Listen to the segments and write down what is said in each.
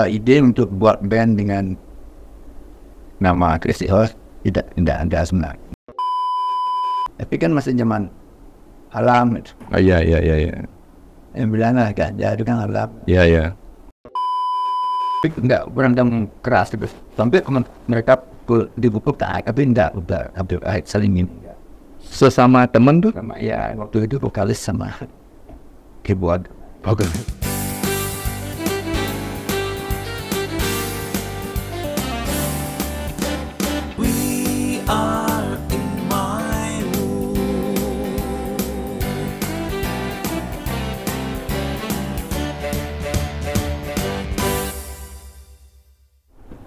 ide untuk buat band dengan nama Crazy Horse tidak ada sebenarnya. Tapi kan masih zaman alam itu. Iya. Yang bilanglah ganja itu kan alam. Iya. Tapi enggak berantem keras gitu. Sampai mereka dipukul tak, tapi enggak udah saling ini. Sesama teman tuh? Sama ya waktu itu vokalis sama keyboard. Oke.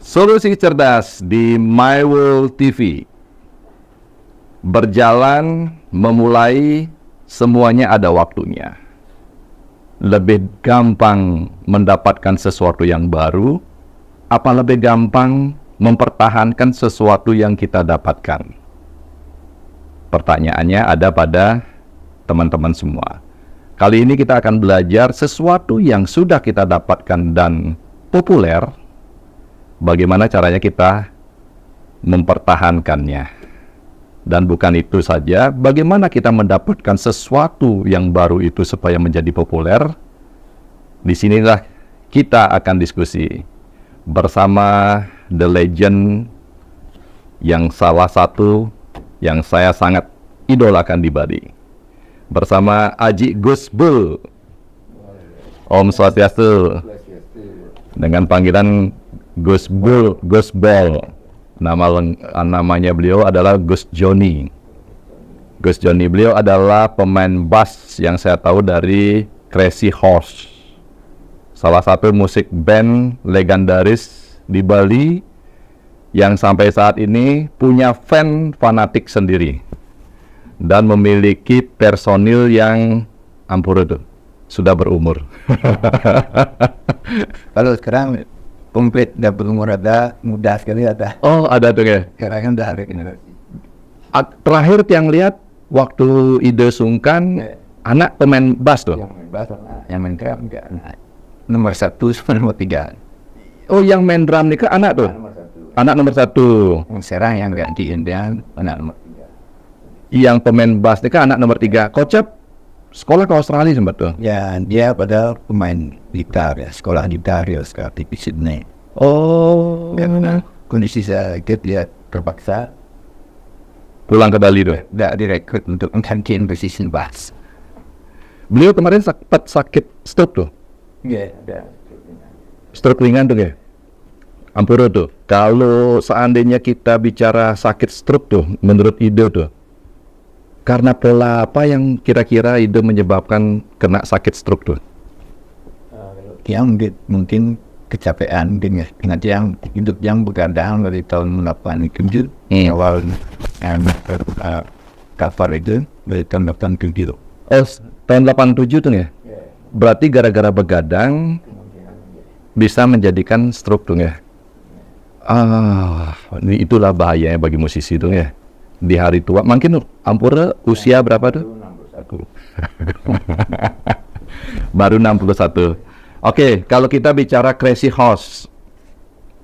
Solusi cerdas di My World TV. Berjalan, memulai, semuanya ada waktunya. Lebih gampang mendapatkan sesuatu yang baru, apa lebih gampang mempertahankan sesuatu yang kita dapatkan? Pertanyaannya ada pada teman-teman semua. Kali ini kita akan belajar sesuatu yang sudah kita dapatkan dan populer. Bagaimana caranya kita mempertahankannya. Dan bukan itu saja, bagaimana kita mendapatkan sesuatu yang baru itu supaya menjadi populer. Disinilah kita akan diskusi bersama The Legend, yang salah satu yang saya sangat idolakan di Bali. Bersama Aji Gus Bul. Om Swastiastu. Dengan panggilan Gus Bul, Gus Bol. Namanya beliau adalah Gus Johnny. Gus Johnny beliau adalah pemain bass yang saya tahu dari Crazy Horse, salah satu musik band legendaris di Bali yang sampai saat ini punya fanatik sendiri dan memiliki personil yang ampun itu sudah berumur. Kalau sekarang komplit, udah berumur ada, muda sekali ada. Oh, ada tuh ya. Sekarang udah ada generasi. Terakhir yang lihat waktu Ide Sungkan, anak pemain bass tuh. Yang main bass, yang main drum enggak. Nomor 1 sama nomor 3. Oh, yang main drum nih ke anak tuh? Nomor 1. Anak nomor 1. Yang sekarang yang gantiin dia anak nomor 3. Yang pemain bass nih ke anak nomor 3. Kocap sekolah ke Australia sempat tuh? Ya, dia padahal pemain gitar ya, sekolah gitar ya sekarang di Sydney. Oh. Karena kondisi sakit dia terpaksa pulang ke Bali tuh? tidak direkrut untuk menggantiin posisi bass. Beliau kemarin sakit stroke tuh? Iya, ada. Stroke ringan tuh ya? Ampura tuh. Kalau seandainya kita bicara sakit stroke tuh, menurut Ide tuh, karena pola apa yang kira-kira Ide menyebabkan kena sakit stroke tuh? Yang mungkin kecapean mungkin ya. Ingat yang hidup yang begadang dari tahun 87 awal cover itu dari tahun 87. Tahun 87 tuh ya? Berarti gara-gara begadang bisa menjadikan stroke tuh ya? Ini itulah bahayanya bagi musisi tuh ya. Di hari tua, mungkin ampura usia berapa tuh? 61. Baru 61. Oke, kalau kita bicara Crazy Horse,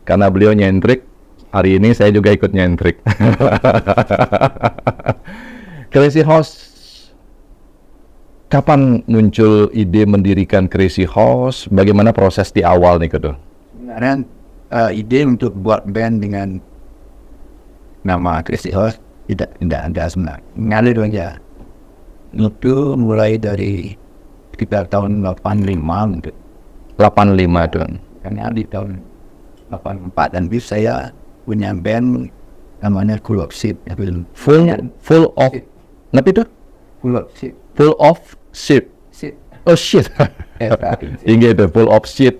karena beliau nyentrik, hari ini saya juga ikut nyentrik. Crazy Horse, kapan muncul ide mendirikan Crazy Horse? Bagaimana proses di awal nih gitu? Sebenarnya ide untuk buat band dengan nama Crazy Horse tidak ada sebenarnya. Ngalir aja. Itu mulai dari sekitar tahun 85 gitu. 85 tuh. Karena di tahun 84 dan bis saya punya band namanya Full of Shit. Full of apa itu? Full of Shit. Full of shit. Shit. Oh shit. Tinggi itu full of shit.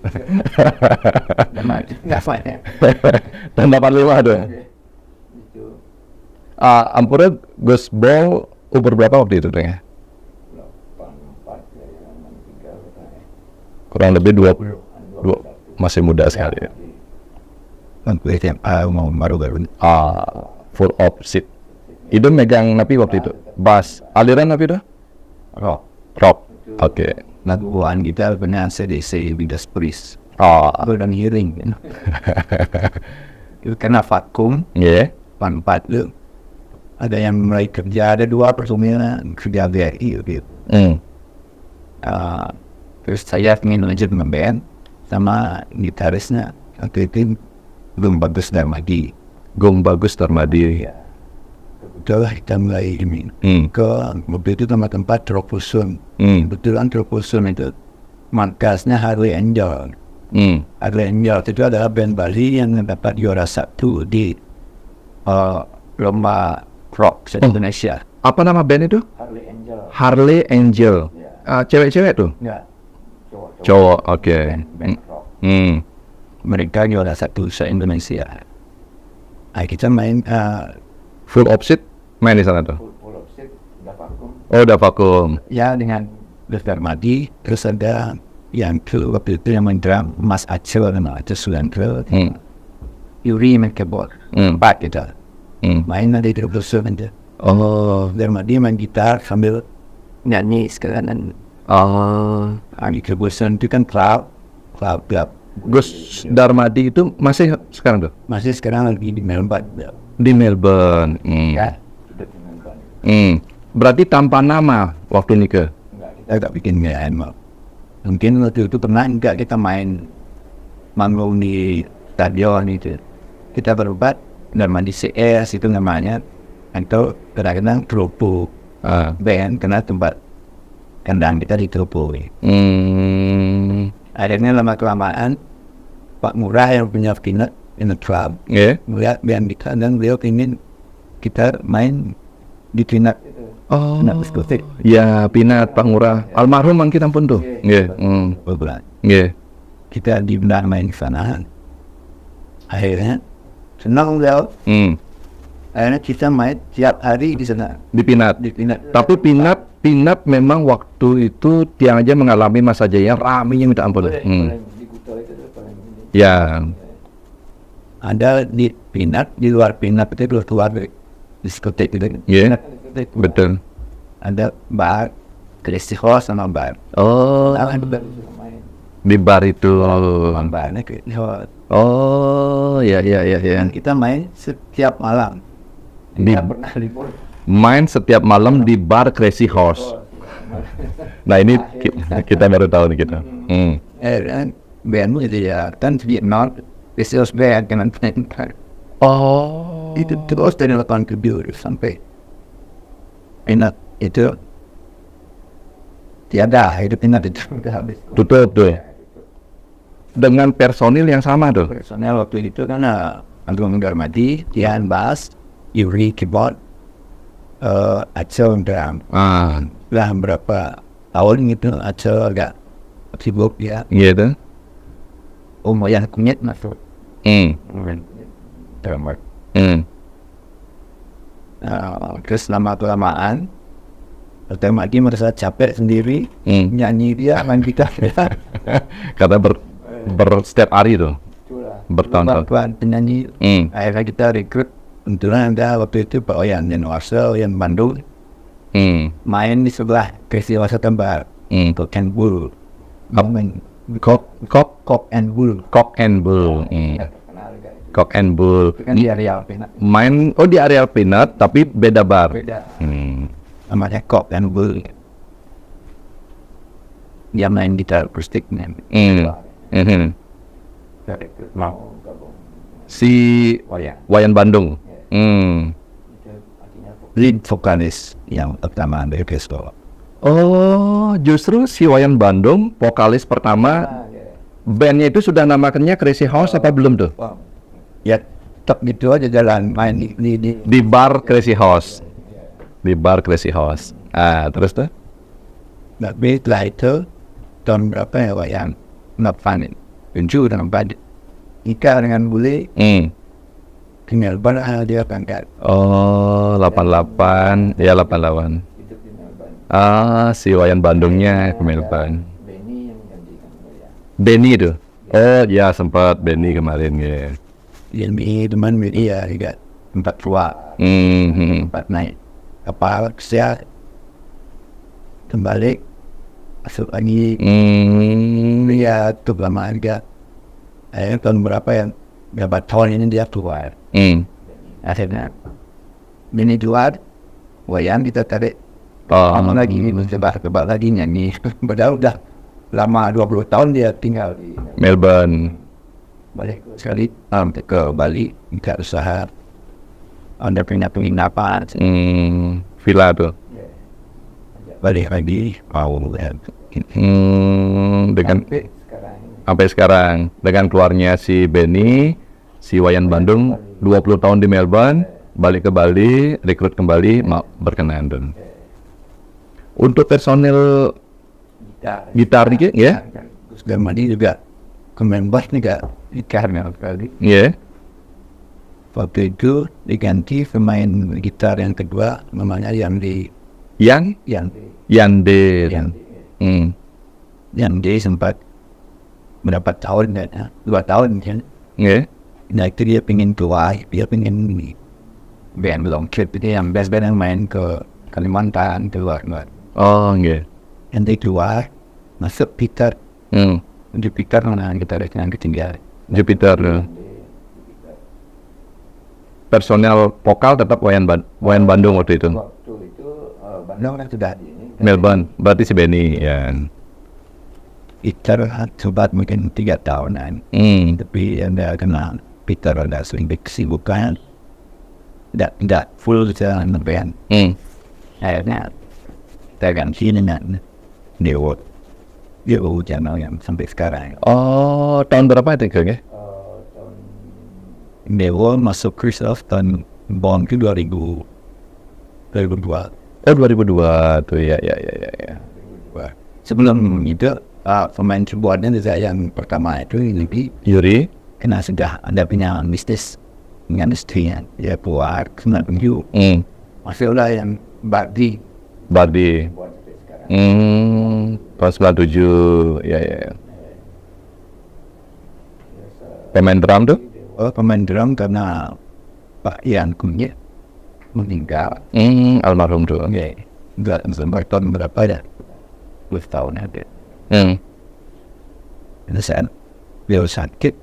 Nggak banyak. Dan 85 tuh. Ampura Gus Bol umur berapa waktu itu tuh ya? Kurang lebih 20 masih muda sekali ya. Bangku SMA mau baru-baru. Full of shit. Itu megang napi waktu itu? Bass. Aliran napi itu? Rock. Rock. Oke. Laguan kita benar CDC Midas Priest. Oh, dan hearing. Itu karena vakum, ya. empat itu ada yang mulai kerja, ada 2 personil kerja BRI gitu. Terus saya ingin lanjut ngeband sama gitarisnya waktu itu Gung Bagus Darmadi. Gung Bagus Darmadi. Itulah kita mulai ini ke mobil itu tempat Tropusun. Betulan Tropusun itu markasnya Harley Angel. Harley Angel itu adalah band Bali yang dapat juara 1 di lomba rock se-Indonesia. Apa nama band itu? Harley Angel. Harley Angel. Cewek-cewek tuh? Enggak. Cowok, oke. Band rock. Mereka juara 1 se-Indonesia. Kita main Full Opposite main di sana tuh. full opposite, udah vakum. Oh, udah vakum. Ya dengan Gus Darmadi, terus ada yang waktu itu yang main drum Mas Acel nama Acel Sulandro, Yuri main keyboard, 4 kita main di Tropusun aja. Oh, Darmadi main gitar sambil nyanyi sekalian. Di Tropusun itu kan club Gus Darmadi itu masih sekarang tuh? masih sekarang lagi di Melbourne. Di Melbourne. Ya, Berarti tanpa nama waktu nikah. kita tak bikin game. Mungkin waktu itu pernah enggak kita main manggung di stadion itu. Kita berubah Darmadi CS itu namanya. Atau kadang-kadang Tropo band karena tempat kandang kita di Tropo. Akhirnya lama kelamaan Pak Murah yang punya Peanut in the Club melihat band kita dan beliau ingin kita main di Peanut. Peanut diskotik. Ya, Peanut Pak Ngurah. Almarhum mang kita pun tuh. Beberapa. Kita diundang main ke sana. Akhirnya senang beliau. Akhirnya kita main tiap hari di sana. Di Peanut. Tapi Peanut memang waktu itu Tiang aja mengalami masa jaya ramenya minta ampun. Ya. Ada di Peanut, di luar Peanut itu keluar diskotek gitu. Betul. Ada bar, Crazy Horse sama bar. Oh, di bar itu. Barnya Crazy Horse. Oh, ya. Dan kita main setiap malam. Kita pernah libur. Main setiap malam di bar Crazy Horse. Nah ini kita baru tahu nih kita. Bandmu itu ya kan Vietnam, Crazy Horse band kan. Oh. Itu terus dari lapangan kebir sampai Peanut itu tiada, hidup Peanut itu udah habis. Tutup tuh. Dengan personil yang sama tuh. Personel waktu itu kan Agung Darmadi, Tian bass, Yuri keyboard, Acel drum. Lah berapa tahun gitu Acel agak sibuk ya. Gitu. Yang kunyit masuk. Drummer. Terus lama-kelamaan Darmadi merasa capek sendiri nyanyi dia main gitar. Kata setiap hari tuh bertahun-tahun penyanyi. Akhirnya kita rekrut. Kebetulan ada waktu itu Pak Oyan Januarso yang Bandung main di sebelah Crazy Horse Tembar. Cock and Bull. Cock and Bull. Cock and Bull. Cock and Bull. Kan di area Peanut. Main di area Peanut tapi beda bar. Beda. Namanya Cock and Bull. Dia main gitar akustik nih. Si Wayan Bandung. Lead vokalis yang pertama dari Kesto. Oh, justru si Wayan Bandung vokalis pertama. Bandnya itu sudah namakannya Crazy Horse apa belum tuh? Ya, tetap gitu aja jalan main di bar Crazy Horse. Di bar Crazy Horse. Terus tuh? Tapi setelah itu tahun berapa ya Wayan Napanin Unju dengan Badit nikah dengan bule. Di Melbourne dia berangkat. Oh, 88. Ya 88. Si Wayan Bandungnya ke Melbourne. Benny yang gantikan Wayan. Benny itu? Oh ya sempat Benny kemarin ya. Ini teman dia juga tempat tua, tempat naik kapal saya kembali masuk lagi. Ya itu lama juga tahun berapa tahun ini dia keluar. Akhirnya ini keluar, Wayan kita tarik lagi, coba lagi nyanyi. Padahal udah lama 20 tahun dia tinggal di Melbourne. Balik sekali ke Bali, minta usaha. Ada penginapan. Villa tuh. Balik lagi, dengan sampai sekarang dengan keluarnya si Benny, si Wayan Bandung 20 tahun di Melbourne, balik ke Bali, rekrut kembali, berkenan dong. Untuk personel gitar nih ya? Madi juga kemen bass nih kak, gitarnya kali. Iya. Waktu itu diganti pemain gitar yang kedua, namanya Yandi. Yande. Yandi sempat berapa tahun kan? 2 tahun kan? Iya. Nah itu dia pengen keluar, dia pengen band long trip, dia yang band yang main ke Kalimantan keluar. Oh iya. Nanti keluar, masuk Peter. Jupiter mana kita ada yang ketinggalan. Jupiter. Personel vokal tetap Wayan Bandung waktu itu. Waktu itu Bandung kan sudah Melbourne, berarti si Benny ya. Peter coba mungkin 3 tahunan. Tapi anda kena Peter ada sering kesibukan. Tidak full jalan band. Akhirnya kita ganti dengan Dewo channel yang sampai sekarang. Oh, tahun berapa itu kayaknya? Dewo masuk Christoph tahun Bond ke 2002. 2002 tuh ya. Sebelum itu pemain keyboardnya saya yang pertama itu lebih Yuri. Karena sudah ada punya bisnis dengan istrinya, dia buat 97. Masih lah yang Bardi. Tahun 97, ya. Pemain drum tuh? Pemain drum karena Pak Ian Kunyit meninggal. Almarhum tuh. Oke. Enggak sampai tahun berapa dah? 10 tahun ada. Saat beliau sakit,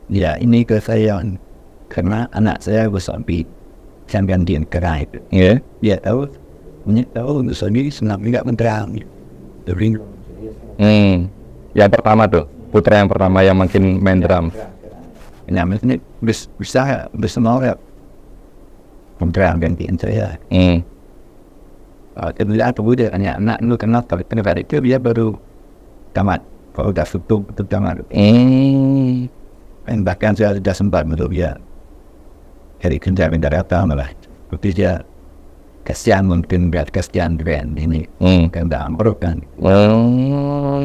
ya ini ke saya karena anak saya bersampai gantian kerai itu. Dia tahu sendiri senang juga menterang. Yang pertama tuh, putra yang pertama yang makin main drum. Nah, maksudnya bisa bersama orang menterang gantian saya. Kemudian kemudian anak lu kenal tapi pada itu dia baru tamat. Kalau udah tutup tamat. Dan bahkan saya sudah sempat menurut dia hari kerja minta datang malah. Tapi dia kasihan mungkin berat kasihan band ini. Kan dah ambruk kan.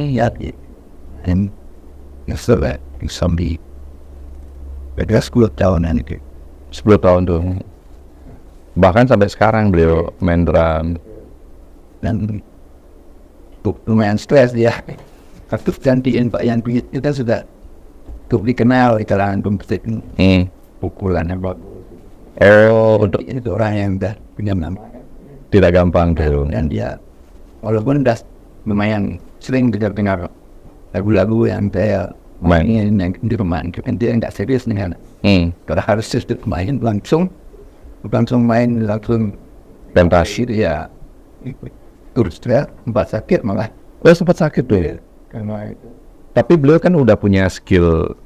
Ya. Dan setelah sambil beda 10 tahunan itu. 10 tahun tuh. Bahkan sampai sekarang beliau main drum. Dan lumayan stres dia. Waktu gantiin Pak Yan Kunyit kita sudah dikenal di kalangan pemusik. Pukulan yang bagus. Untuk itu orang yang udah punya nama. Tidak gampang tuh. Dan dia walaupun udah lumayan sering dengar lagu-lagu yang saya mainin yang di rumah, kan dia nggak serius dengan. Kalau harus main langsung main langsung pentas ya. Terus dia sempat sakit malah. Sempat sakit tuh. Karena itu. Tapi beliau kan udah punya skill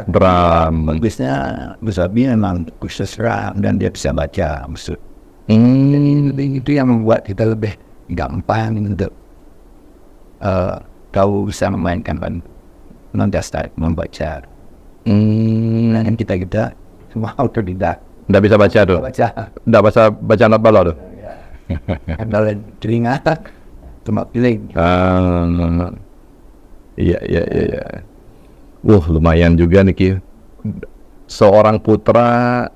drum. Bagusnya Busabi memang khusus drum dan dia bisa baca maksud. Itu yang membuat kita lebih gampang untuk tahu bisa memainkan kan non-dasar membaca. Dan kita semua autodidak. Nggak bisa baca tuh. Nggak baca not balok tuh. Karena telinga cuma pilih. Iya. Lumayan juga nih Ki. Seorang putra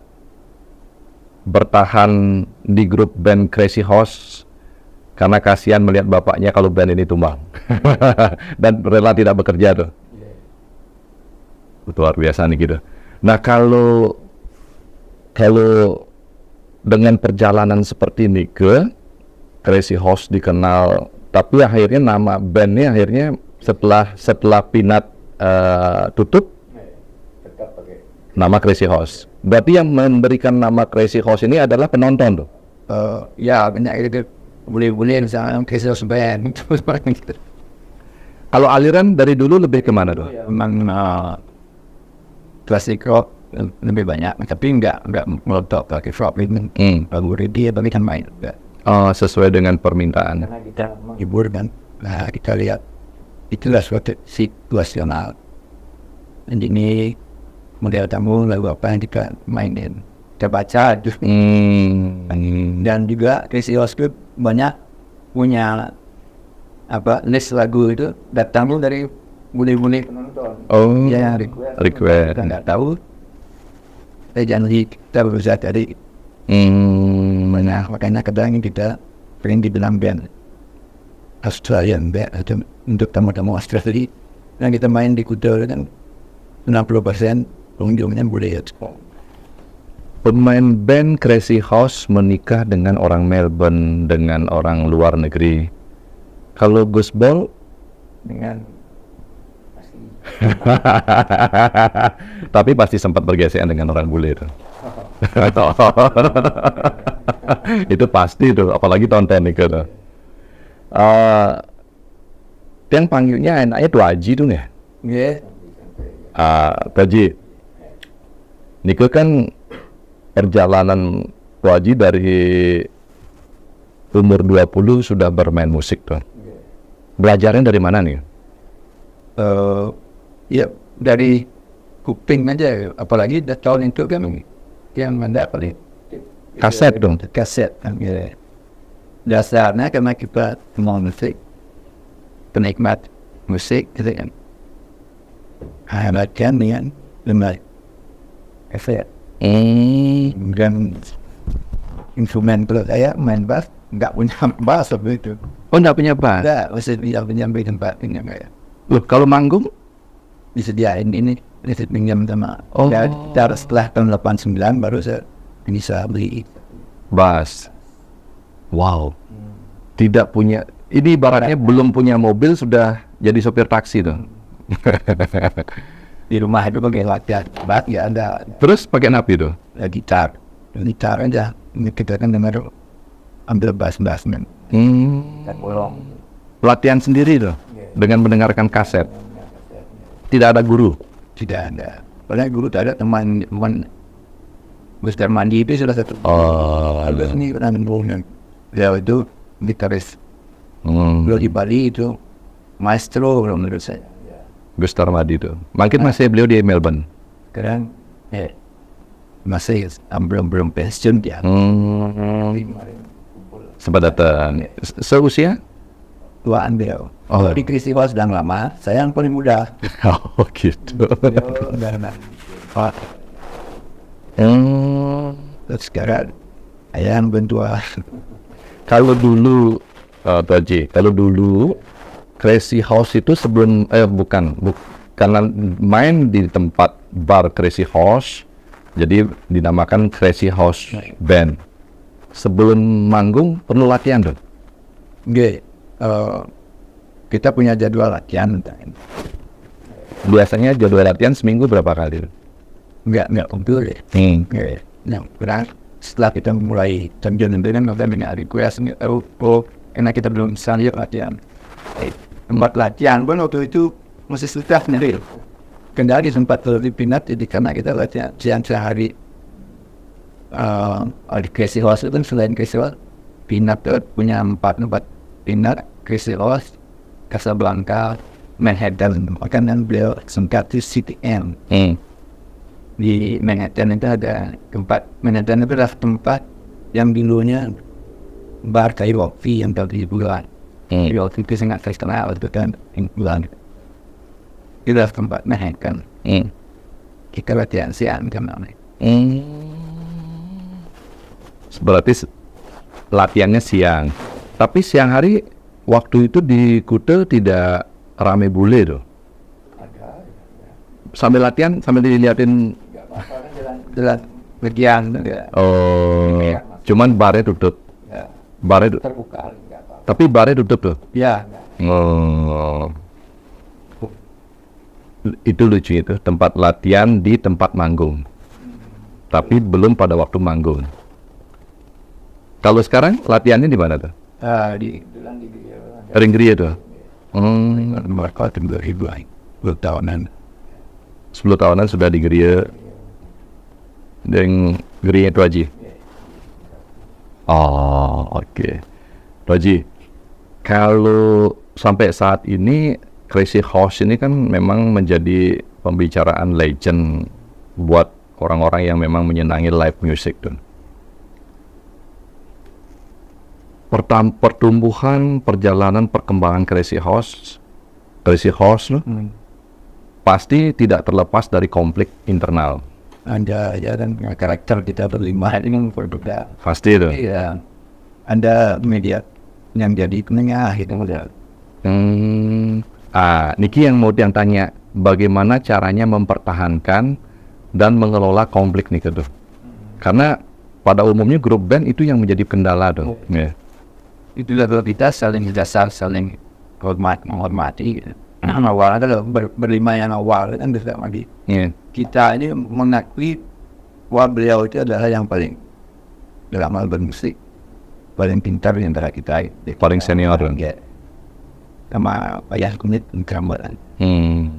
bertahan di grup band Crazy Horse karena kasihan melihat bapaknya kalau band ini tumbang. Dan rela tidak bekerja tuh. Luar biasa nih gitu. Nah kalau dengan perjalanan seperti ini ke Crazy Horse dikenal, tapi akhirnya nama bandnya akhirnya setelah Pinat tutup Nama Crazy Horse. Berarti yang memberikan nama Crazy Horse ini adalah penonton tuh. Ya banyak itu boleh misalnya Crazy Horse Band gitu. Kalau aliran dari dulu lebih kemana tuh? Memang klasik rock lebih banyak, tapi nggak melotot pakai rock itu. Lagu dia bagi kan main juga. Sesuai dengan permintaan. Karena kita menghibur kan, nah kita lihat itulah suatu situasional. Dan ini model tamu lagu apa yang kita mainin, kita baca itu. Dan juga Crazy Horse Club banyak punya list lagu itu datang dari bule-bule penonton. Ya request. Kita nggak tahu. Saya janji kita berusaha tadi. Makanya kadang kita pengen di dalam band Australian band atau untuk tamu-tamu Australia. Dan kita main di Kuta kan 60% pengunjungnya bule. Pemain band Crazy Horse menikah dengan orang Melbourne, dengan orang luar negeri. Kalau Gus Bol Dengan tapi pasti sempat bergesekan dengan orang bule itu. Itu pasti tuh, apalagi tahun teknik itu. Yang panggilnya enaknya tuh Haji tuh ya. Haji. Niko kan perjalanan Haji dari umur 20 sudah bermain musik tuh. Belajarnya dari mana nih? Ya dari kuping aja, apalagi tahun itu kan yang ada paling Kaset dong. kaset kan gitu. Dasarnya karena kita mau musik, penikmat musik gitu kan, latihan dengan lemah kaset. Dan instrumen kalau saya main bass nggak punya bass begitu. Oh, nggak punya bass? Nggak, mesti pinjam tempat pinjam kayak. Loh, kalau manggung? Disediain ini, pinjam sama. Setelah tahun 89 baru saya bisa beli bass. Wow. Tidak punya, ini ibaratnya belum punya mobil sudah jadi sopir taksi tuh. Di rumah itu pakai latihan bass ya ada. Terus pakai napi tuh? Gitar aja. Ini kita kan dengar ambil bass men. Dan bolong. Latihan sendiri tuh, dengan mendengarkan kaset. Tidak ada guru? Tidak ada. Padahal guru tak ada, teman Gus Darmandi itu salah satu. Habis ini pernah menurunkan. Dia itu gitaris. Beliau di Bali itu maestro menurut saya. Gus Darmandi itu. Mungkin masih beliau di Melbourne. Sekarang masih belum pensiun dia. Sempat datang. Seusia? Tuaan beliau. Di Crazy Horse sedang lama, saya yang paling muda. Oh gitu. Terus sekarang saya yang bentua. Kalau dulu kalau dulu Crazy Horse itu sebelum karena main di tempat bar Crazy Horse, jadi dinamakan Crazy Horse Band. Sebelum manggung perlu latihan dong? Kita punya jadwal latihan. Biasanya jadwal latihan seminggu berapa kali? Enggak kumpul deh. Nah, kurang setelah kita mulai terjun dengan request, karena kita belum bisa latihan. Tempat latihan pun waktu itu masih susah sendiri. Kendali sempat lebih pinat, jadi karena kita latihan sehari. Di Crazy Horse itu selain Crazy Horse, pinat punya 4 tempat pinat. Crazy Horse, Casablanca, Manhattan. Makanan beliau singkat itu CTM. Di Manhattan itu ada tempat. Manhattan itu adalah tempat yang dulunya bar kayu kopi yang tadi bulan. Kayu kopi itu sangat terkenal itu kan bulan. Itu adalah tempat Manhattan. Kita latihan siang kemana? Berarti latihannya siang. Tapi siang hari waktu itu di Kuta tidak rame bule tuh. Sambil latihan, sambil dilihatin. Jalan bagian. Cuman barnya tutup. Barnya Terbuka. tapi barnya tutup tuh. Ya. Itu lucu itu, tempat latihan di tempat manggung. Tapi belum pada waktu manggung. Kalau sekarang latihannya di mana tuh? Di Ringgria tuh. mereka 10 tahunan. 10 tahunan sudah di Geria. Dan Geria itu Haji. Oh, oke. Haji, kalau sampai saat ini Crazy Horse ini kan memang menjadi pembicaraan legend buat orang-orang yang memang menyenangi live music tuh. Pertumbuhan, perjalanan, perkembangan Crazy Horse loh, pasti tidak terlepas dari konflik internal. Ada ya, dan karakter kita berlima ini kan berbeda. Pasti itu. Iya. Ada media yang jadi penengah itu udah. Niki yang mau yang tanya, bagaimana caranya mempertahankan dan mengelola konflik nih tuh? Karena pada umumnya grup band itu yang menjadi kendala tuh. Yeah. Itulah kita saling dasar, saling menghormati. Gitu. Awal adalah berlima yang awal kan bisa lagi. Yeah. Kita ini mengakui bahwa beliau itu adalah yang paling dalam hal bermusik, paling pintar di antara kita. Paling senior kan? Ya. Sama Ayah Kumit Kambaran.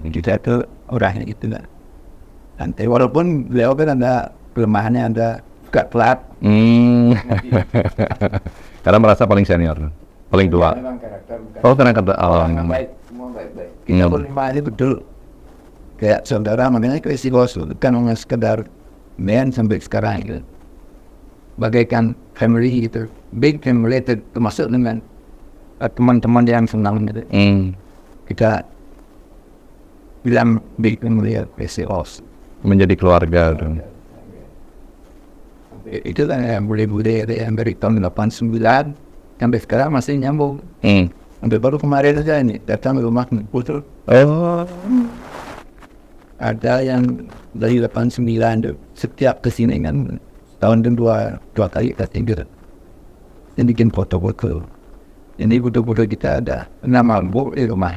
Kita itu orangnya gitu lah. Nanti walaupun beliau kan ada kelemahannya, ada suka telat. Karena merasa paling senior, paling tua. Karena kata orang baik, semua baik-baik. Kita berlima ini betul kayak saudara, makanya Crazy Horse kan hanya sekedar band sampai sekarang gitu. Bagaikan family gitu, big family termasuk dengan teman-teman yang senang gitu. Kita bilang big family Crazy Horse. Menjadi keluarga tuh. Itu kan yang boleh-boleh yang dari tahun 89 sampai sekarang masih nyambung. Sampai baru kemarin saja ini datang ke rumah putus. Ada yang dari 89 tuh setiap kesini kan tahun itu dua kali kita tinggal. Yang bikin foto-foto. Ini foto-foto kita ada 6 album di rumah.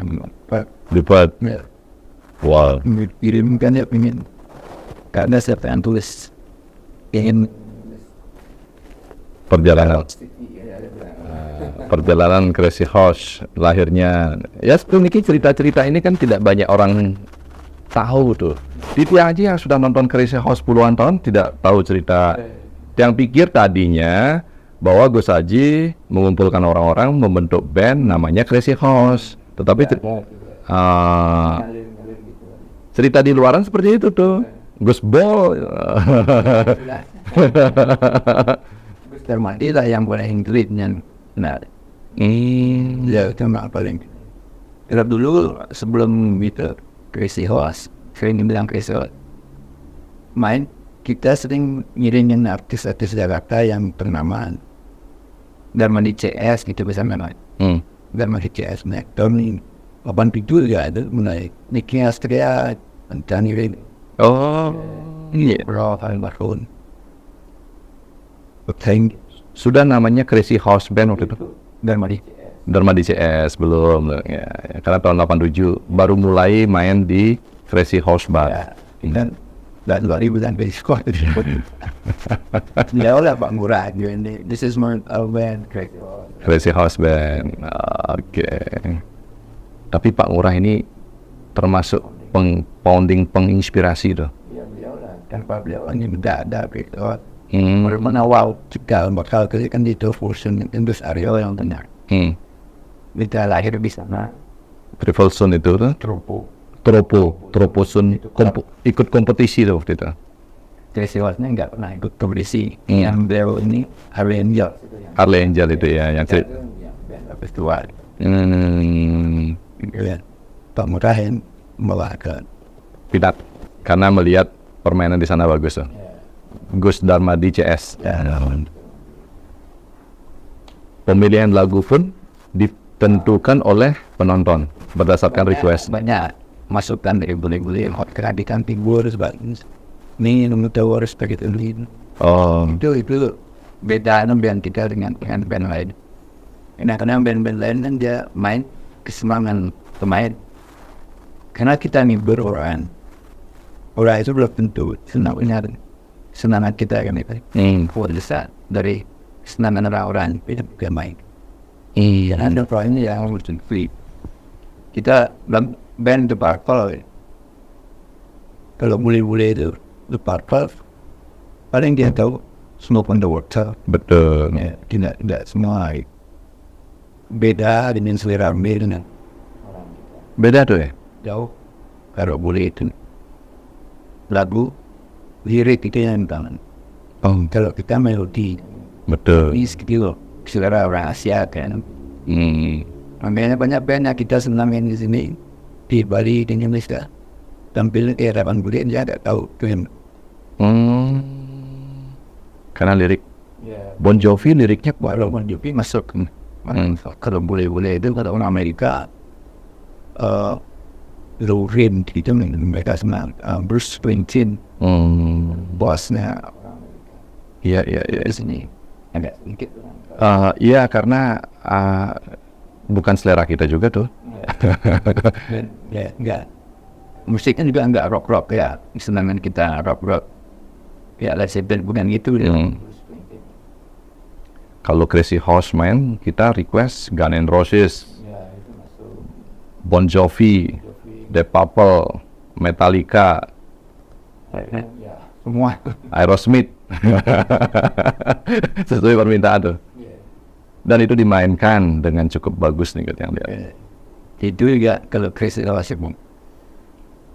Lipat. Ya. Wow. Kirimkan ya pengen. Karena siapa yang tulis ingin perjalanan Crazy Horse lahirnya ya sebelum ini cerita-cerita ini kan tidak banyak orang tahu tuh. Titi aja yang sudah nonton Crazy Horse puluhan tahun tidak tahu cerita. Yang pikir tadinya bahwa Gus Haji mengumpulkan orang-orang membentuk band namanya Crazy Horse. Tetapi cerita di luaran seperti itu tuh. Gus Bol. Gus Darmadi lah yang boleh Inggrisnya. Nah, ya itu nggak paling. Kalau dulu sebelum itu Crazy Horse, sering bilang Crazy Horse, main kita sering ngiringin artis-artis Jakarta yang ternama. Darmadi CS gitu bisa main. Darmadi CS naik tahun 87 ya itu mulai Nicky Astria, Antani Rin. Iya, berapa tahun. Sudah namanya Crazy Horse Band waktu itu. Darmadi CS belum ya, karena tahun 87 baru mulai main di Crazy Horse Band. Ya, dan 2000 dan besok. Ya oleh Pak Murad ini. This is my band Crazy Horse Band. Oke. Tapi Pak Ngurah ini termasuk penginspirasi tuh. Ya beliau lah. Tanpa beliau ini ada gitu. Menawal juga bakal kan itu fusion Indus Aryo yang benar. Kita lahir di sana. Revolution itu tuh? Troposun ikut kompetisi tuh waktu itu. Crazy Horse-nya nggak pernah ikut kompetisi. Yang beliau ini Harley Angel itu ya yang cerita. Festival. Pak Murahin melahirkan Pidat karena melihat permainan di sana bagus tuh. Gus Darmadi CS. Pemilihan lagu pun ditentukan oleh penonton berdasarkan request. Banyak masukan dari bule-bule keradikan figur sebagainya. Ini nomor tahu harus begitu dulu. Itu beda band kita dengan band lain. Karena band-band lain kan dia main kesemangan pemain, Karena kita ini orang itu belum tentu senangan kita kan itu. Besar dari senangan orang itu juga main. Iya. Dan orang ini yang harus free. Kita band The Purple, kalau boleh itu The Purple, paling dia tahu Smoke on the Water. Betul. Ya, tidak semua beda dengan selera band. Beda tuh ya? Jauh. Kalau boleh itu lagu lirik itu yang tangan. Kalau kita melodi, Betul. ini skill selera orang Asia kan. Makanya banyak band yang kita senangin di sini di Bali di Indonesia tampil hadapan boleh dia tidak tahu tuh. Karena lirik Bon Jovi liriknya kuat. Kalau Bon Jovi masuk kalau boleh itu kata orang Amerika Lou Reed itu mereka senang Bruce Springsteen bosnya Iya di sini agak sedikit iya karena bukan selera kita juga tuh. ya enggak musiknya juga enggak rock ya senangan kita rock ya Led Zeppelin bukan gitu Kalau Crazy Horseman kita request Guns N' Roses, Bon Jovi, Deep Purple, Metallica, semua Aerosmith. Sesuai permintaan tuh. Dan itu dimainkan dengan cukup bagus nih yang lihat. Itu juga kalau Crazy Horseman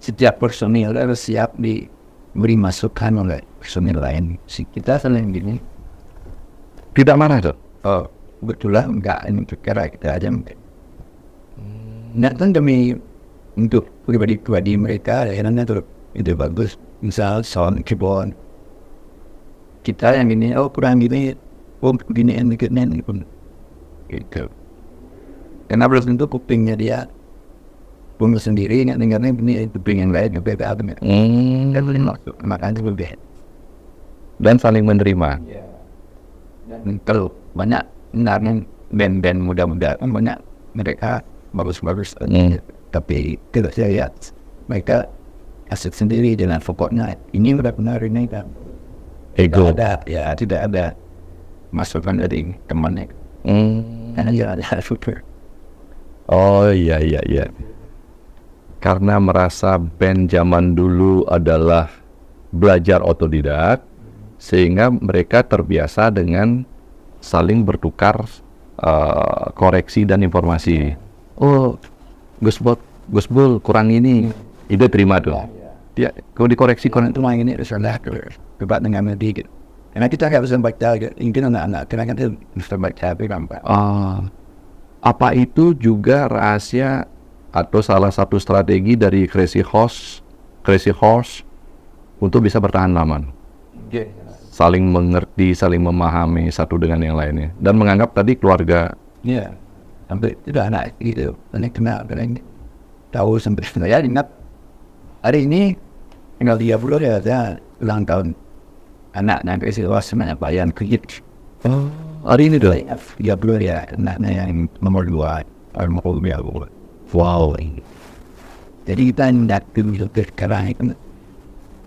setiap personil harus siap diberi masukan oleh personil lain. Kita saling gini. Tidak marah tuh? Oh, betulah enggak ini perkara kita aja. Nanti demi untuk pribadi mereka, akhirnya itu bagus. Misal sound keyboard, kita yang ini, kurang gini, begini pun gitu. Karena belum tentu kupingnya dia punya sendiri, nggak dengarnya ini kuping yang lain, nggak beda apa. Dan belum masuk, makanya lebih. Dan saling menerima. Dan kalau banyak sebenarnya band-band muda-muda kan banyak mereka bagus-bagus, tapi tidak saya lihat mereka asik sendiri dengan pokoknya ini benar-benar ini kan ego tidak ada masukan dari temannya karena dia ada super. Oh iya karena merasa band zaman dulu adalah belajar otodidak sehingga mereka terbiasa dengan saling bertukar koreksi dan informasi. Oh, Gus Bul kurang ini, ide terima tuh. Dia kalau dikoreksi Itu main ini salah kebat dengan dikit. Karena kita nggak bisa baca, mungkin anak-anak kita kan bisa baca tapi nampak. Apa itu juga rahasia atau salah satu strategi dari Crazy Horse untuk bisa bertahan lama? Saling mengerti, saling memahami satu dengan yang lainnya, dan menganggap tadi keluarga. Iya, sampai tidak anak gitu, dan kenal, dan tahu sampai saya ingat hari ini tinggal 30 ya saya ulang tahun anaknya Crazy Horse semuanya bayan kredit. Hari ini tuh? 30 ya anaknya yang nomor 2 almarhum ya. Wow. Jadi kita hendak dulu sekarang itu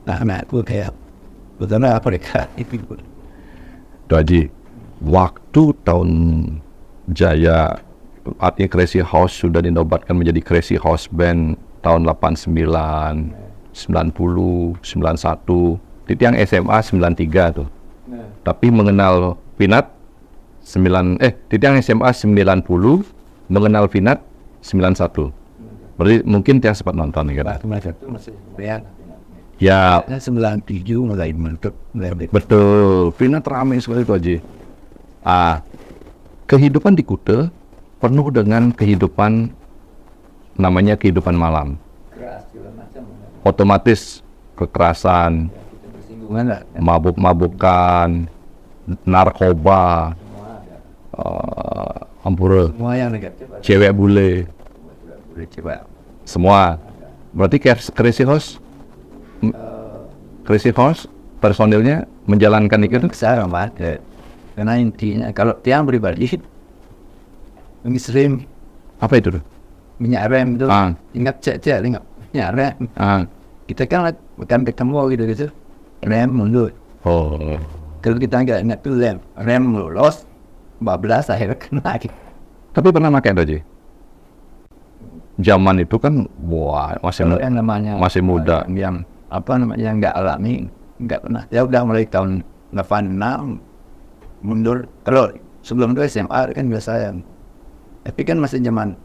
anakku kayak betul apa mereka itu. Tuh Haji, waktu tahun jaya artinya Crazy Horse sudah dinobatkan menjadi Crazy Horse Band tahun 89, 90, 91. Titiang SMA 93 tuh. Tapi mengenal Pinat Titiang SMA 90, mengenal Pinat 91. Berarti mungkin Tiang sempat nonton nih kan? Masih bayang. Ya, 97 mulai mantap. betul. Pinat ramai sekali tuh Haji. Kehidupan di Kuta penuh dengan kehidupan namanya kehidupan malam. Otomatis kekerasan, mabuk-mabukan, narkoba, ampura, Semua yang negatif. cewek bule, semua. Berarti Crazy Horse personilnya menjalankan itu besar banget. Karena intinya kalau tiang pribadi lebih sering apa itu tuh? minyak rem itu Ah. ingat cek ingat Ya rem. Ah. Kita kan bukan ketemu gitu rem mundur. Oh. Kalau kita nggak tuh rem lolos, bablas akhirnya kena. Tapi pernah pakai Doji? Zaman itu kan, wah Kalau yang namanya masih muda. yang apa namanya nggak alami, nggak pernah. Ya udah mulai tahun 86 mundur. Kalau sebelum itu SMA kan biasa yang, tapi kan masih zaman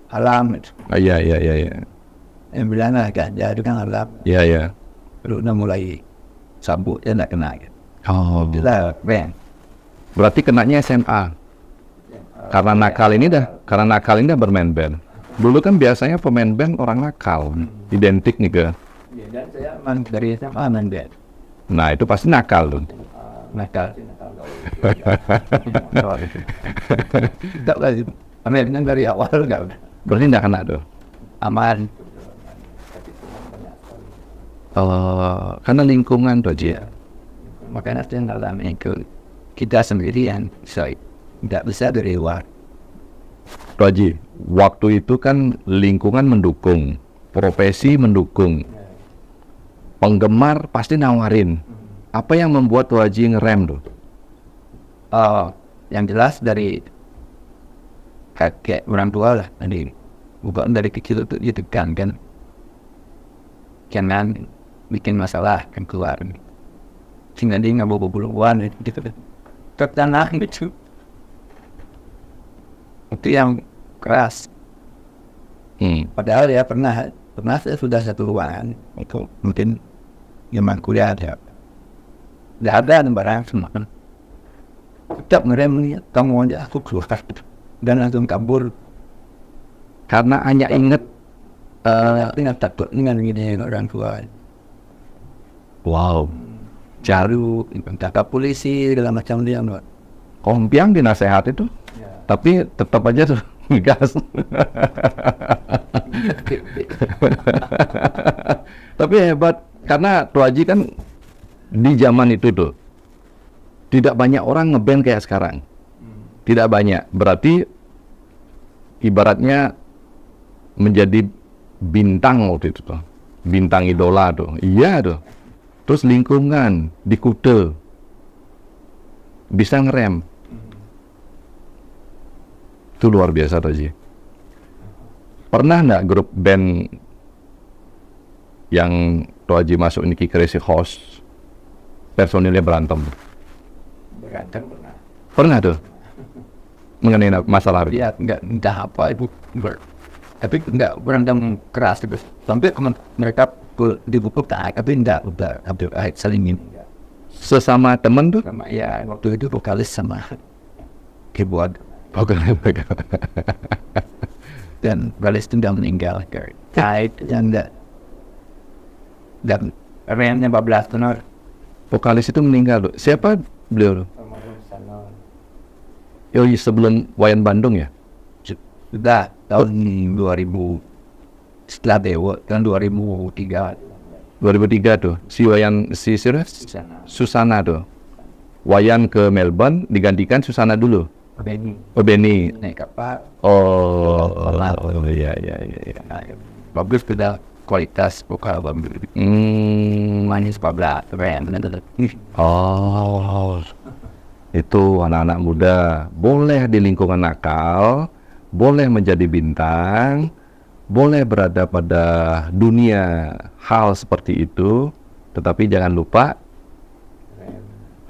alam. Iya. Yang bilang lah kan, ya itu kan alam. Iya. Kalau udah mulai sabuk ya nggak kena. Gitu. Oh. Itulah rem. Berarti kenanya SMA. Karena nakal ini dah bermain band. Dulu kan biasanya pemain band orang nakal, identik nih ke. Ya, dan saya emang dari SMA main band. Nah itu pasti nakal tuh. Nakal. Tak lagi. Main dari awal nggak. Berarti nggak kena tuh. Aman. Karena lingkungan tuh Ji. Makanya saya dalam itu kita sendirian, saya tidak bisa dari luar. Haji, waktu itu kan lingkungan mendukung, profesi mendukung, penggemar pasti nawarin. Apa yang membuat Haji ngerem tuh? Yang jelas dari kakek orang tua lah, bukan dari kecil itu ditekan kan, jangan bikin masalah kan keluar. Sehingga dia nggak bawa buluan gitu kan, tertanah gitu. Itu yang keras. Padahal ya pernah saya sudah satu ruangan itu mungkin zaman kuliah ada barang semua kan. Tetap ngerem nih, kamu aja aku keluar dan langsung kabur Karena hanya inget. dengan takut dengan gini orang tua. Wow. Jaru, minta ke polisi segala macam dia. Kompiang dinasehat itu, tapi tetap aja tuh gas. Tapi hebat karena Haji kan di zaman itu tuh tidak banyak orang ngeband kayak sekarang. Tidak banyak. Berarti ibaratnya menjadi bintang waktu itu tuh. Bintang idola tuh. Iya tuh. Terus lingkungan di Kute bisa ngerem. Itu luar biasa Haji. Pernah nggak grup band yang Haji masuk ini Crazy Horse personilnya berantem? Berantem pernah. Pernah tuh? Mengenai masalah itu? Dia nggak entah apa ibu tapi nggak berantem keras terus sampai mereka dibukul tak tapi nggak udah saling ini. Sesama temen tuh? Sama ya waktu itu vokalis sama keyboard. Dan vokalis itu udah meninggal kait yang dan remnya 14 tenor. Vokalis itu meninggal tuh. Siapa beliau tuh? Oh iya, sebelum Wayan Bandung ya? Sudah tahun 2000 setelah Dewa tahun 2003 tuh si Susana tuh Wayan ke Melbourne digantikan Susana dulu. Benny naik kapal. Iya. Bagus sudah kualitas vokal bagus. Manis 14 keren. Itu anak-anak muda boleh di lingkungan nakal, boleh menjadi bintang, boleh berada pada dunia hal seperti itu, tetapi jangan lupa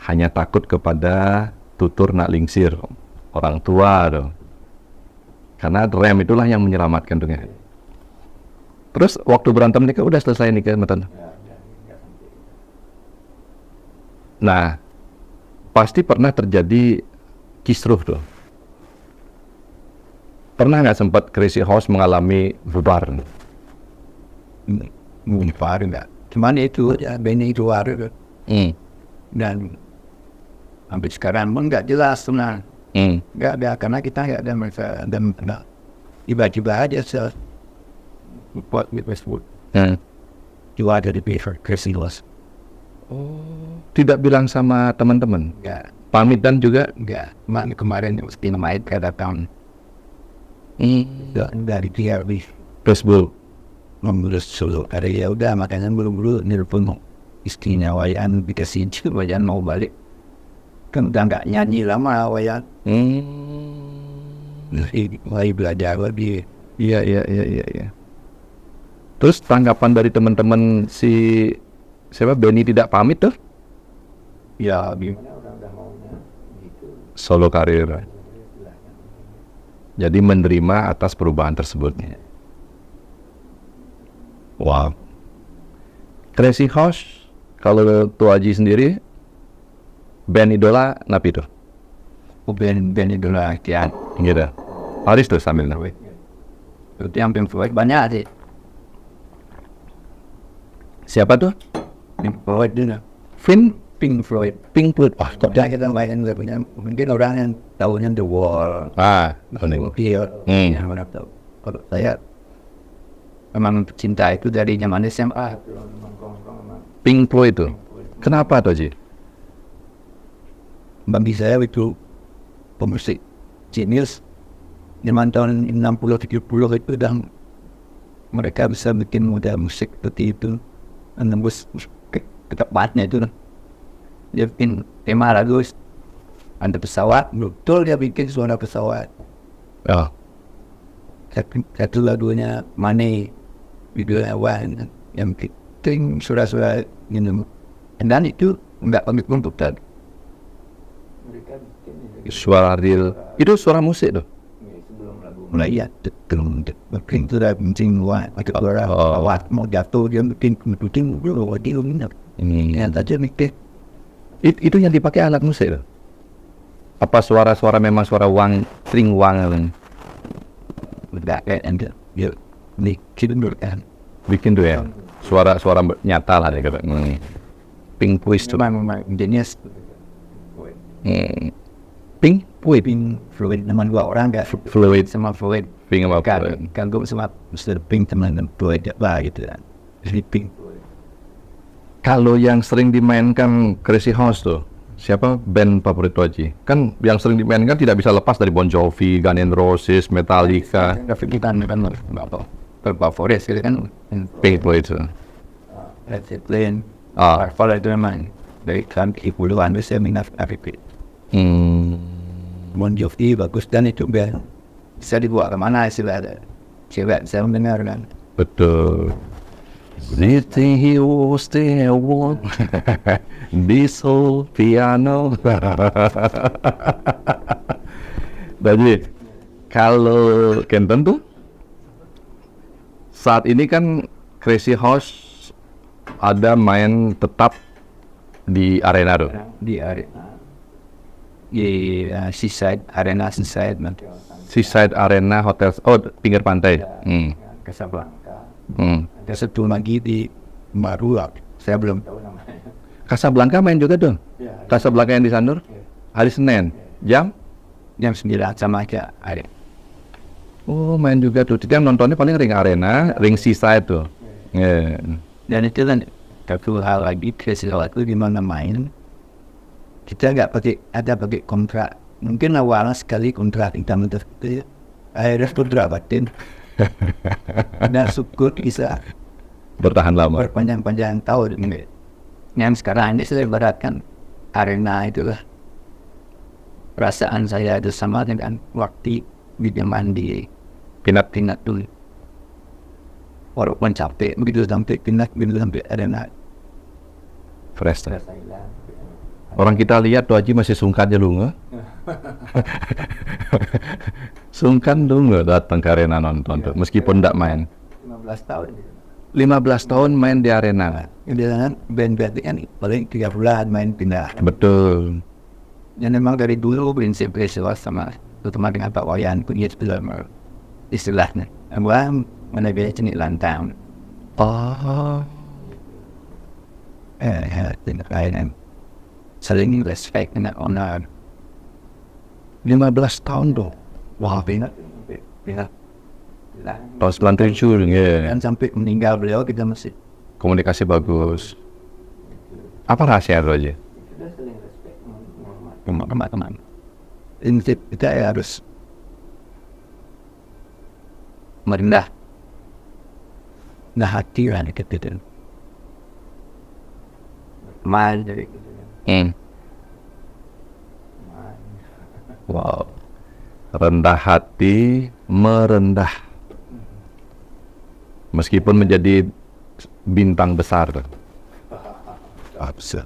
hanya takut kepada tutur nak lingsir orang tua tuh. Karena rem itulah yang menyelamatkan tuh. Terus waktu berantem nikah udah selesai nikah matan. Nah, pasti pernah terjadi kisruh tuh. Pernah nggak sempat Crazy Horse mengalami bubar? Bubar enggak. Cuman itu ya Benny keluar itu. Dan sampai sekarang pun nggak jelas sebenarnya. Nggak ada karena kita nggak ada merasa dan tiba-tiba aja buat Facebook. Cuma ada di paper Crazy Horse. Tidak bilang sama teman-teman? Enggak. Pamit dan juga? Enggak. Kemarin mesti namanya pada tahun dari TRB. Facebook. mengurus solo karya, ya udah makanya buru-buru nelpon istrinya Wayan dikasih izin Wayan mau balik, kan udah nggak nyanyi lama Wayan. Mulai belajar lagi. Iya. Terus tanggapan dari teman-teman si siapa Benny tidak pamit tuh? Ya gimana orang udah maunya gitu. Solo karir. Jadi menerima atas perubahan tersebut. Wow. Crazy Horse, kalau Tuh Aji sendiri, band idola napi tuh? Band idola kian. Gitu. Haris tuh sambil napi. Itu yang Pink Floyd banyak sih. Siapa tuh? Pink Floyd dulu. Pink Floyd. Wah, tidak kita main nggak punya. Mungkin orang yang tahunya The Wall. Iya. Yang mana tahu. Kalau saya memang cinta itu dari zaman SMA. Pink Floyd itu. Kenapa tuh Ji? Bagi saya itu pemusik jenius. Zaman tahun 60-70 itu dan mereka bisa bikin model musik seperti itu, menembus ke tempatnya itu. Dia bikin tema lagu ada pesawat, betul dia bikin suara pesawat. Oh. Satu lagunya Money, videonya One, yang bikin suara-suara gitu. Dan itu enggak pamit untuk tadi. Suara real. Itu suara musik tuh? Mulai ya, bikin suara bincang One, atau suara pesawat mau jatuh dia bikin belum dia minat. Yang tadi mikir. Itu yang dipakai alat musik tuh? Apa suara-suara memang suara string wang? Enggak kayak anda dia bikin kan. Bikin tuh ya? Suara-suara nyata lah dia kata. Pink Floyd tuh. Memang jenis Pink Floyd. Pink Floyd nama dua orang enggak? Floyd Sama Floyd. Pink sama Floyd. Kagum sama Mr. Pink teman Floyd apa gitu kan. Jadi Pink. Kalau yang sering dimainkan Crazy Horse tuh, siapa band favorit Aji? Kan yang sering dimainkan tidak bisa lepas dari Bon Jovi, Guns N' Roses, Metallica. Tapi bukan favorit gitu kan. Pink Floyd itu. Led Zeppelin. Favorit itu memang dari kan 70-an saya minat Pink. Bon Jovi bagus dan itu band bisa dibawa kemana istilahnya. Cewek saya mendengar kan. Betul. Anything he was there want this whole piano. Jadi kalau Kenton tuh saat ini kan Crazy Horse ada main tetap di arena tuh. Di arena. Di Seaside Arena Seaside. Seaside Arena Hotel. Oh, pinggir pantai. Casablanca. Ada satu lagi di Maruak. Saya belum tahu namanya. Casablanca main juga tuh. Casablanca yang di Sanur. Hari Senin. Jam 9 sama aja ada. Oh, main juga tuh. Yang nontonnya paling ring arena, ring Seaside tuh. Dan itu kan satu hal lagi sesuatu di mana main. Kita nggak pakai kontrak. Mungkin awalnya sekali kontrak kita menurut itu. Akhirnya kontrak batin. Dan syukur bisa bertahan lama. Berpanjang-panjang tahun. Yang sekarang ini saya ibaratkan arena itulah. Perasaan saya itu sama dengan waktu di zaman di pinat dulu. Walaupun capek, begitu sampai pinat, begitu sampai arena. Fresh. Orang kita lihat Tuh Aji masih sungkan aja lu nggak? Sungkan lu nggak datang ke arena nonton tuh, meskipun tidak main. 15 tahun. 15 tahun main di arena. Kemudian band-band kan paling 3 bulan main pindah. Betul. Dan memang dari dulu prinsip sama terutama dengan Pak Wayan punya istilahnya. Abang mana biasa jenis lantang. Tidak lain. Saling respect dan honor. 15 tahun tuh. Wah, pindah. Tahun 97 ya. Dan sampai meninggal beliau kita masih Komunikasi bagus. Apa rahasia itu aja? Teman-teman. Prinsip kita ya harus merendah nah hati lah gitu. Mal dari gitu. Wow. Rendah hati, merendah. Meskipun menjadi bintang besar. Bisa.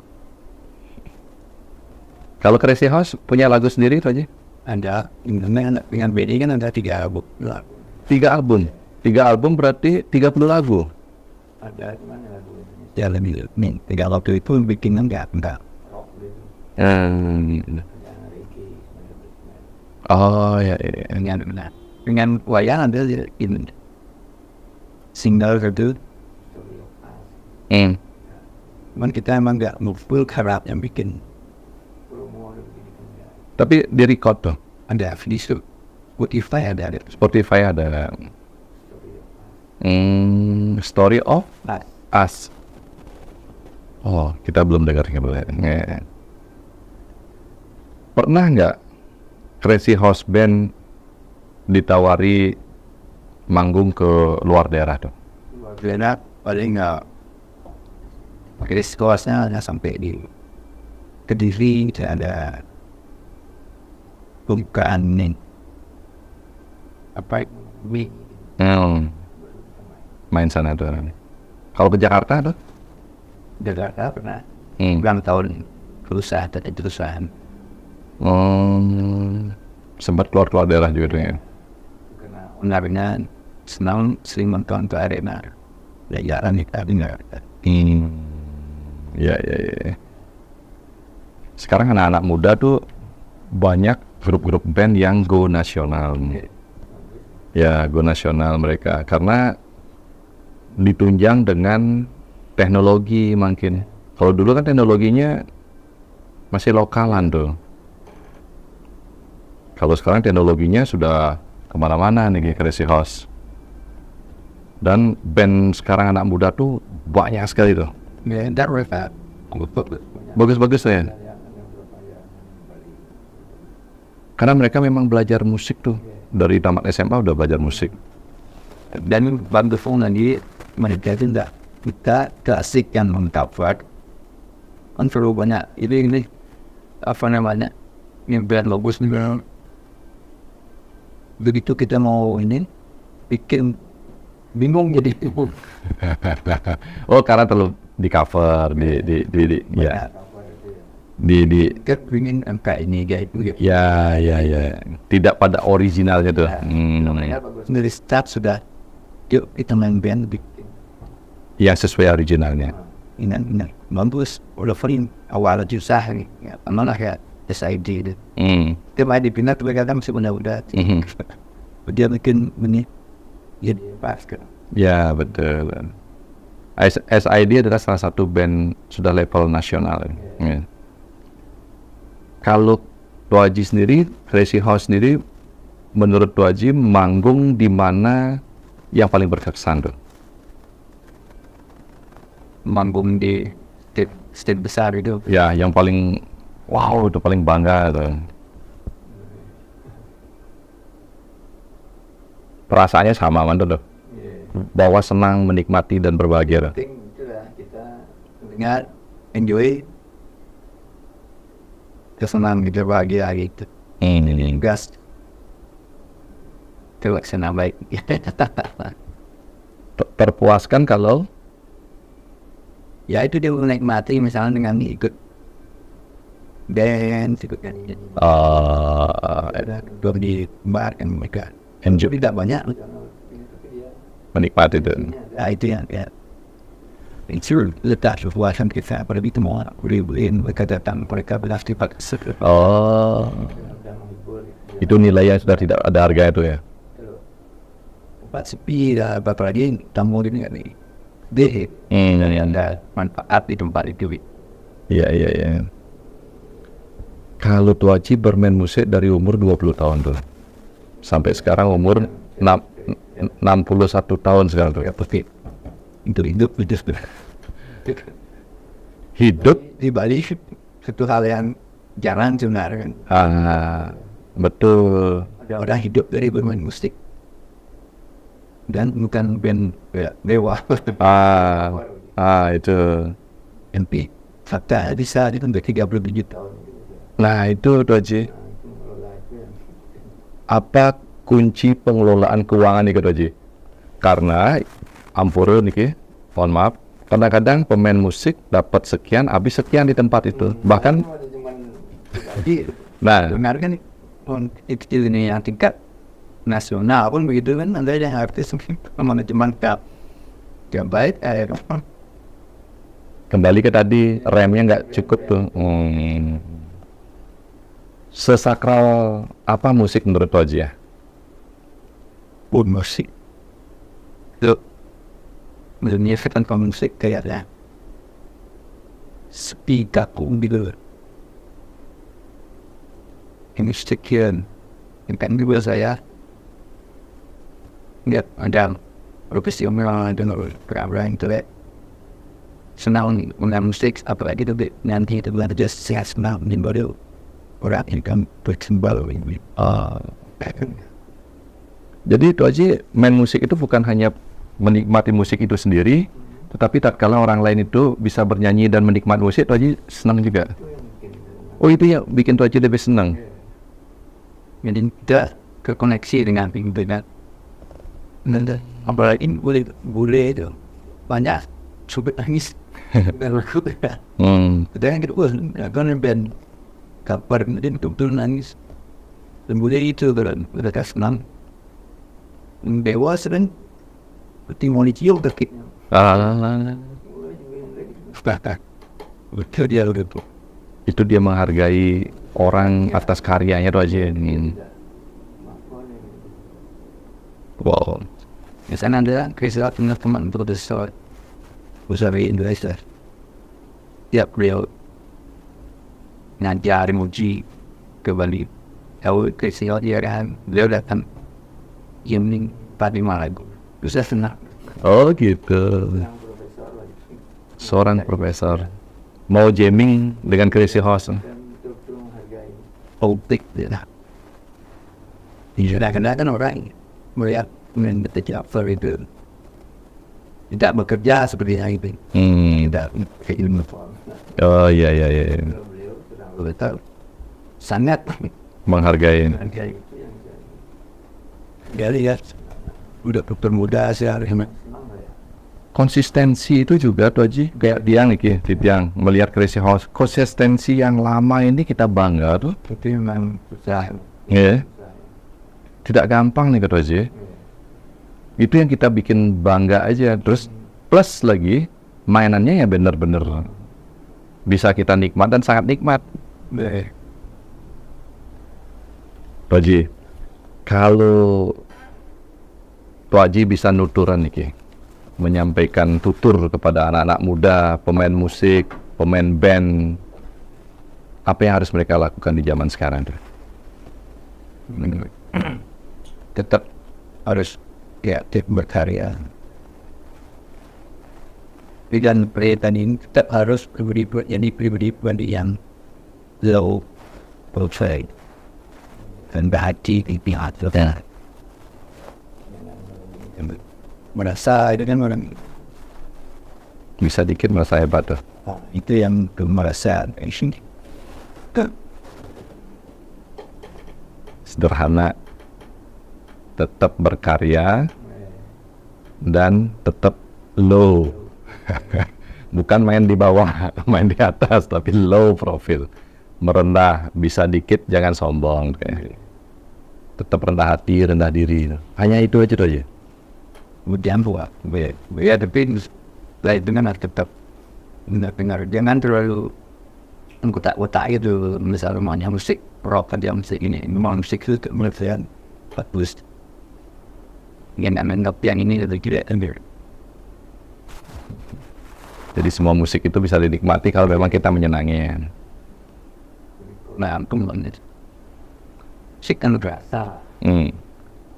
Kalau Crazy Horse punya lagu sendiri itu aja? Ada dengan BD kan ada 3 album. 3 album. 3 album berarti 30 lagu. Ada di mana lagu? Ya lebih 3 waktu itu bikin enggak. Oh ya, dengan wayang ada ini single itu. Cuman kita emang nggak full karap yang bikin. Tapi di record tuh. Ada di Spotify ada. Spotify ada. Story of Us. Oh, kita belum dengar. Pernah nggak Crazy Horse Band ditawari manggung ke luar daerah tuh? Luar daerah paling nggak. Crazy Horse-nya hanya sampai di Kediri, ada pembukaan nih. Apa? Main sana tuh. Kalau ke Jakarta tuh? Jakarta pernah. Ulang tahun perusahaan. Sempat keluar daerah juga tuh ya. Karena senang sering nonton ke arena. Jarang kita dengar. Ya. Sekarang anak-anak muda tuh banyak grup-grup band yang go nasional. Ya, go nasional mereka karena ditunjang dengan teknologi mungkin. Kalau dulu kan teknologinya masih lokalan tuh. Kalau sekarang teknologinya sudah kemana-mana nih Crazy Horse. Dan band sekarang anak muda tuh banyak sekali tuh. Bagus-bagus tuh ya. Karena mereka memang belajar musik tuh. Dari tamat SMA udah belajar musik. Dan bagus nanti mereka tidak kita klasik yang mengcover kan perlu banyak ini apa namanya yang band bagus nih. Begitu kita mau ini bikin bingung jadi. Oh, karena terlalu di cover di ingin angka ini gitu. Ya. Tidak pada originalnya tuh. Dari start sudah yuk kita main band bikin yang sesuai originalnya. Ini bagus. Udah frame awal susah nih. Ya, malah kayak SID itu. Dia main di pindah tuh kadang masih udah. Dia bikin ini jadi pas kan. Ya betul. SID adalah salah satu band sudah level nasional. Ya. Kalau Tuaji sendiri, Crazy Horse sendiri, menurut Tuaji manggung di mana yang paling berkesan tuh? Manggung di stage besar itu. Ya, yang paling wow itu paling bangga tuh. Perasaannya sama mantu tuh. Bahwa senang, menikmati dan berbahagia. Itulah kita dengar, enjoy, kesenang gitu, bahagia gitu. Gas, terlaksana baik. Terpuaskan kalau? Ya itu dia menikmati misalnya dengan ikut dance, ikut nyanyi. Ada dua di bar kan mereka. Enjoy. Tidak banyak. Menikmati itu. Ya itu yang ya. Itu letak kepuasan kita pada itu semua. Beli-beliin mereka datang, mereka belasti pakai. Oh. Itu nilai yang sudah tidak ada harga itu ya. Tempat sepi dah berapa lagi tamu ini kan nih. Deh. Dan ada manfaat di tempat itu. Iya. Kalau Tuaji bermain musik dari umur 20 tahun tuh. Sampai sekarang umur 61 tahun sekarang tuh. Ya pasti. Itu hidup. Hidup di Bali satu hal yang jarang sebenarnya kan. Betul. Ada orang hidup dari bermain musik. dan bukan band dewa. Itu. MP fakta bisa itu udah 37 tahun. Nah itu Tuh Haji. Apa kunci pengelolaan keuangan nih Tuh Haji? Karena ampura nih, mohon maaf, kadang-kadang pemain musik dapat sekian, habis sekian di tempat itu. Bahkan, nah, dengar kan kecil ini yang tingkat nasional pun begitu kan, ada yang artis manajemen yang baik, kembali ke tadi remnya nggak cukup tuh. Sesakral apa musik menurut Tuh Haji ya? Musik itu menunjukkan musik kayaknya sepi kaku gitu. Ini sekian yang kan juga saya nggak ada profesional dengan program itu senang dengan musik, apalagi itu nanti itu ada sehat senang di baru orang yang kan berkembang ini. Jadi Tuh Haji main musik itu bukan hanya menikmati musik itu sendiri, tetapi tatkala orang lain itu bisa bernyanyi dan menikmati musik, Tuh Haji senang juga. Oh itu ya bikin Tuh Haji lebih senang. Jadi kita terkoneksi dengan pimpinan. Apalagi boleh itu banyak sobat nangis. Dan kita kan band kabar dan betul nangis. Dan boleh itu mereka senang. Dewa sedang timoni cium terkit. Betul dia begitu. Itu dia menghargai orang atas karyanya Tuh Haji. Wow. Di sana ada kisah teman profesor besar di Indonesia. Tiap beliau ngajar muji ke Bali. Tahu kisah dia kan, beliau datang evening 45 lagu. Bisa senang. Oh gitu. Seorang profesor mau jamming dengan Crazy Horse. Politik dia. Kadang-kadang orang melihat mendetik itu tidak bekerja seperti yang itu. Tidak ilmu. Oh iya. Betul. Sangat Menghargai. Dia lihat udah dokter muda sehari. Konsistensi itu juga Tuh Haji, kayak Diang nih, Diang melihat Crazy Horse, konsistensi yang lama ini kita bangga tuh. Tapi memang susah. Tidak gampang nih Tuh Haji. Itu yang kita bikin bangga aja. Terus plus lagi mainannya ya bener-bener bisa kita nikmat dan sangat nikmat. Tuh Haji, kalau Tuh Haji bisa nuturan nih, menyampaikan tutur kepada anak-anak muda, pemain musik, pemain band, apa yang harus mereka lakukan di zaman sekarang tuh? Tetap harus kreatif berkarya. Dan perhatian ini tetap harus pribadi yang low profile dan berhati di pihak tertentu. Merasa dengan orang Bisa dikit merasa hebat tuh. itu yang merasa Sederhana, tetap berkarya, dan tetap low. Bukan main di bawah, main di atas, tapi low profile. Merendah, bisa dikit, jangan sombong. Tetap rendah hati, rendah diri. Hanya itu aja Tuh Haji. kemudian buat ya tapi lain dengan tetap dengar jangan terlalu kotak-kotak itu. Misalnya namanya musik rock dia musik ini memang musik itu menurut saya bagus yang menganggap yang ini itu tidak ambil. Jadi semua musik itu bisa dinikmati kalau memang kita menyenangi. Nah kemudian musik kan berasa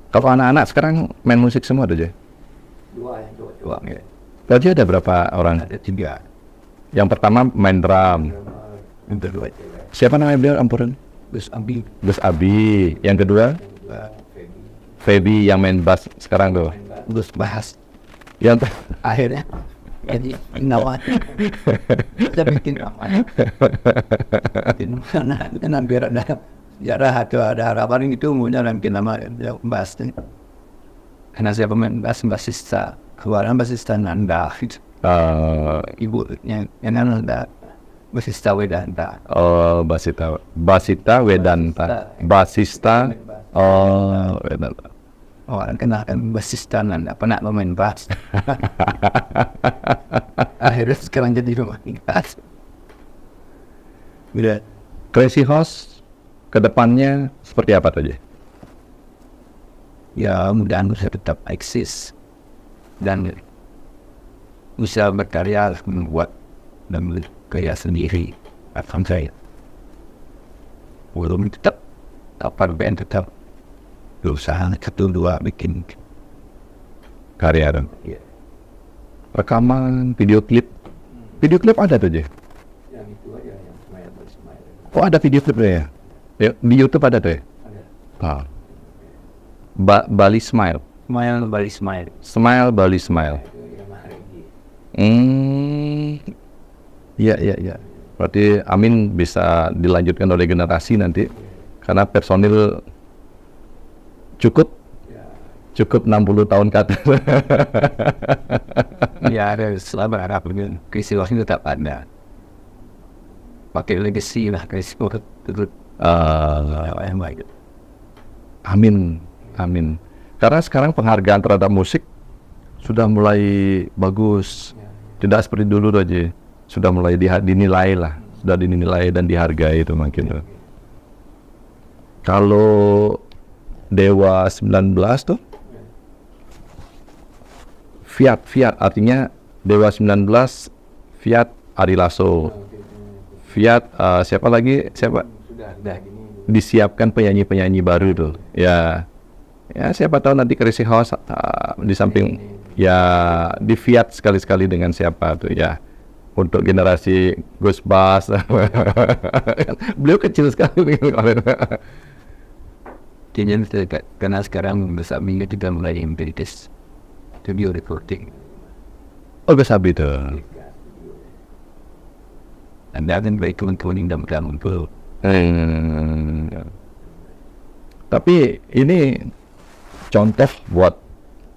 Kalau anak-anak sekarang main musik semua Tuh Haji. dua ya. Tuh Haji ada berapa orang? Ada 3. Yang pertama main drum. Yang kedua Siapa namanya beliau? Ampuran. Gus Abi Gus Abi. Yang kedua Feby yang main bass sekarang tuh. terus bahas. Yang Akhirnya jadi namanya kita bikin namanya. Bikin mana kan hampir ada sejarah atau ada harapan itu umumnya dalam bikin nama yang bahas ini. Karena saya pemain basista, keluaran basista Nanda, ibunya yang Nanda, basista Wedanta. oh, Basita Wedanta. Basista. Oh, Wedanta. Oh, kenalkan basista Nanda, pernah pemain bass. Akhirnya sekarang jadi pemain bass. Udah. Crazy Horse kedepannya seperti apa tuh, Ji? Ya mudah-mudahan bisa tetap eksis dan bisa berkarya membuat dan berkarya sendiri akan saya. Belum tetap apa band tetap berusaha satu dua bikin Karya dong. ya. Rekaman, video klip ada tuh, Ji? Yang itu aja yang smile. Oh, ada video klipnya ya? Ya, di YouTube ada tuh ya? Ada. Ah. Bali Smile. Smile. Smile Bali Smile. Iya. Berarti Amin bisa dilanjutkan oleh generasi nanti karena personil cukup 60 tahun ke atas. Ya ada selama harap dengan Crazy Horse itu tetap ada. Pakai legacy lah Crazy Horse itu yang baik. Amin. Karena sekarang penghargaan terhadap musik sudah mulai bagus. Tidak seperti dulu aja. Sudah mulai dinilai lah. Sudah dinilai dan dihargai itu makin. Kalau Dewa 19 tuh Fiat artinya Dewa 19 Fiat Ari Lasso. Fiat siapa Sudah disiapkan penyanyi baru tuh. Ya siapa tahu nanti Crazy Horse di samping ya di Fiat sekali-sekali dengan siapa tuh ya. Untuk generasi Gus Bas. Beliau kecil sekali. Karena sekarang besar minggu juga mulai imperitis studio recording. Oh, Gasabi tuh. Anda kan baik teman-teman yang dalam muncul. Tapi ini contoh buat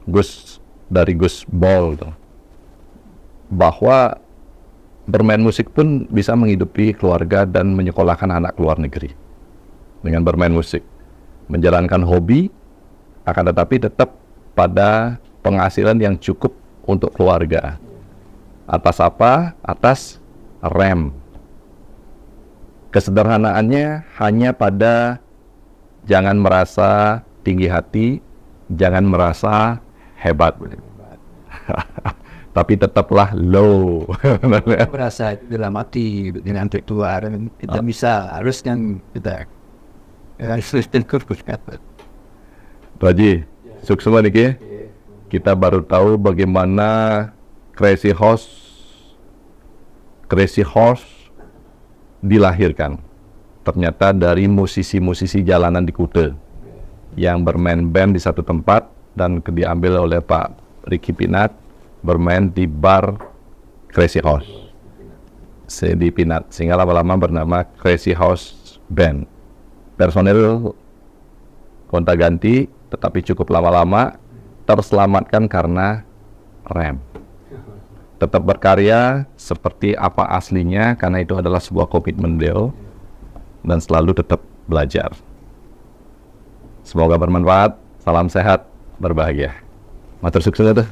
Gus dari Gus Bol tuh. Bahwa bermain musik pun bisa menghidupi keluarga dan menyekolahkan anak ke luar negeri. Dengan bermain musik. Menjalankan hobi, akan tetapi tetap pada penghasilan yang cukup untuk keluarga. Atas apa? Atas rem. Kesederhanaannya hanya pada jangan merasa tinggi hati, jangan merasa hebat. Tapi tetaplah low. Merasa dalam hati dengan tua dan kita bisa harus kan kita harus Haji, sukses nih kita baru tahu bagaimana Crazy Horse dilahirkan. Ternyata dari musisi-musisi jalanan di Kute yang bermain band di satu tempat dan diambil oleh Pak Ricky Pinat bermain di bar Crazy Horse di Pinat, sehingga lama-lama bernama Crazy Horse Band. Personel gonta-ganti, tetapi cukup lama-lama terselamatkan karena rem. Tetap berkarya seperti apa aslinya karena itu adalah sebuah komitmen beliau dan selalu tetap belajar. Semoga bermanfaat. Salam sehat, berbahagia. Matur sukses tuh.